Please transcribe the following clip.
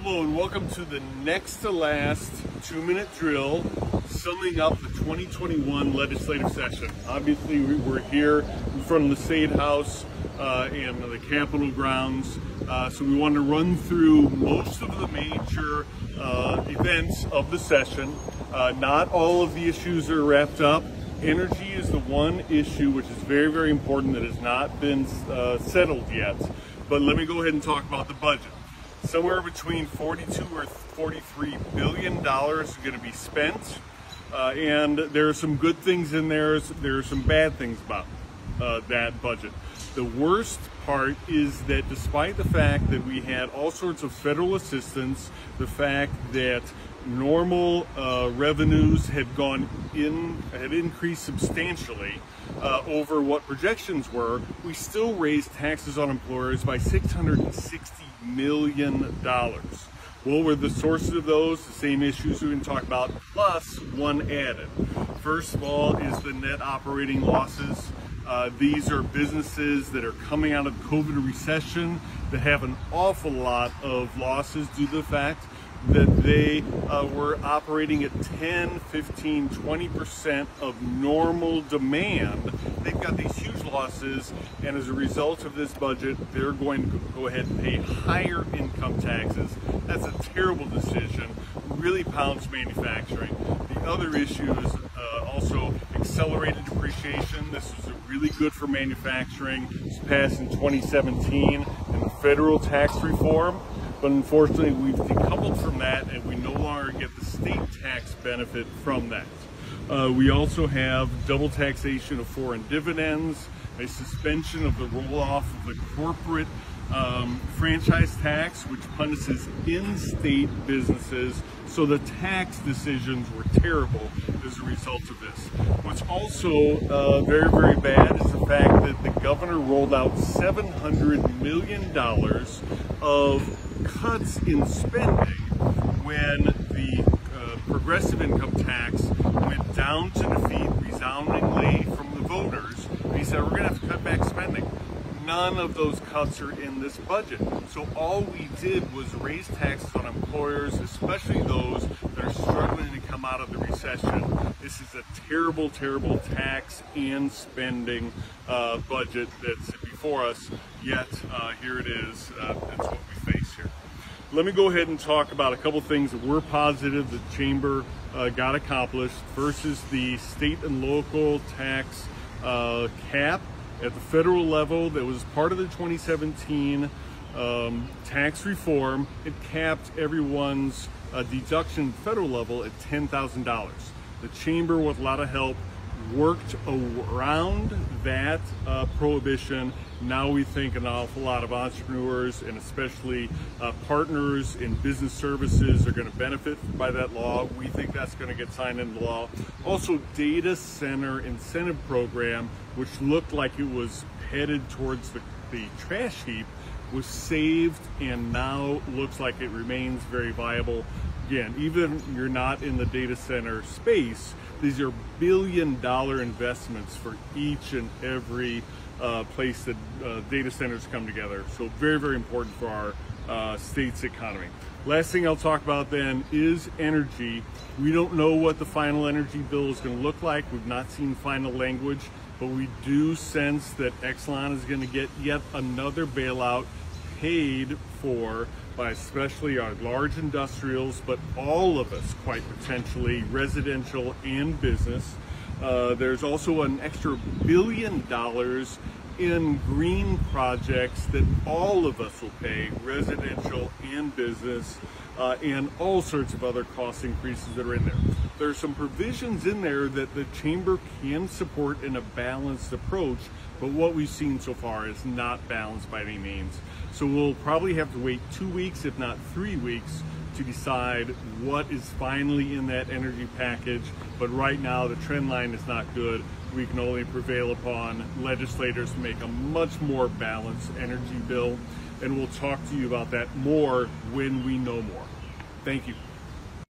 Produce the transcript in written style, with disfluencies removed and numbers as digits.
Hello and welcome to the next to last 2-minute drill summing up the 2021 legislative session. Obviously we're here in front of the State House and the Capitol grounds, so we want to run through most of the major events of the session. Not all of the issues are wrapped up. Energy is the one issue which is very, very important that has not been settled yet. But let me go ahead and talk about the budget. Somewhere between $42 or $43 billion is going to be spent, and there are some good things in there. There are some bad things about that budget. The worst part is that despite the fact that we had all sorts of federal assistance, the fact that normal revenues had increased substantially over what projections were, we still raised taxes on employers by $660 million. What were the sources of those? The same issues we're going to talk about, plus one added. First of all is the net operating losses. These are businesses that are coming out of COVID recession that have an awful lot of losses due to the fact that they were operating at 10, 15, 20% of normal demand. They've got these huge losses, and as a result of this budget, they're going to go ahead and pay higher income taxes. That's a terrible decision, really pounds manufacturing. The other issue is also accelerated depreciation. This was really good for manufacturing. It was passed in 2017 in the federal tax reform. But unfortunately, we've decoupled from that, and we no longer get the state tax benefit from that. We also have double taxation of foreign dividends, a suspension of the roll-off of the corporate franchise tax, which punishes in-state businesses. So the tax decisions were terrible as a result of this. What's also very, very bad is the fact that the governor rolled out $700 million of cuts in spending when the progressive income tax went down to defeat resoundingly from the voters. And he said, we're going to have to cut back spending. None of those cuts are in this budget. So all we did was raise taxes on employers, especially those that are struggling to come out of the recession. This is a terrible, terrible tax and spending budget that's before us, yet here it is. That's what we face here. Let me go ahead and talk about a couple things that we're positive the Chamber got accomplished. First is the state and local tax cap at the federal level that was part of the 2017 tax reform. It capped everyone's deduction at the federal level at $10,000. The Chamber, with a lot of help, worked around that prohibition. Now we think an awful lot of entrepreneurs and especially partners in business services are going to benefit by that law. We think that's going to get signed into law. Also, data center incentive program, which looked like it was headed towards the trash heap, was saved and now looks like it remains very viable. Again, even if you're not in the data center space, these are billion-dollar investments for each and every place that data centers come together. So very, very important for our state's economy. Last thing I'll talk about then is energy. We don't know what the final energy bill is going to look like. We've not seen final language, but we do sense that Exelon is going to get yet another bailout paid for by especially our large industrials, but all of us, quite potentially, residential and business. There's also an extra $1 billion in green projects that all of us will pay, residential and business, and all sorts of other cost increases that are in there. There are some provisions in there that the Chamber can support in a balanced approach, but what we've seen so far is not balanced by any means. So we'll probably have to wait 2 weeks, if not 3 weeks, to decide what is finally in that energy package. But right now, the trend line is not good. We can only prevail upon legislators to make a much more balanced energy bill. And we'll talk to you about that more when we know more. Thank you.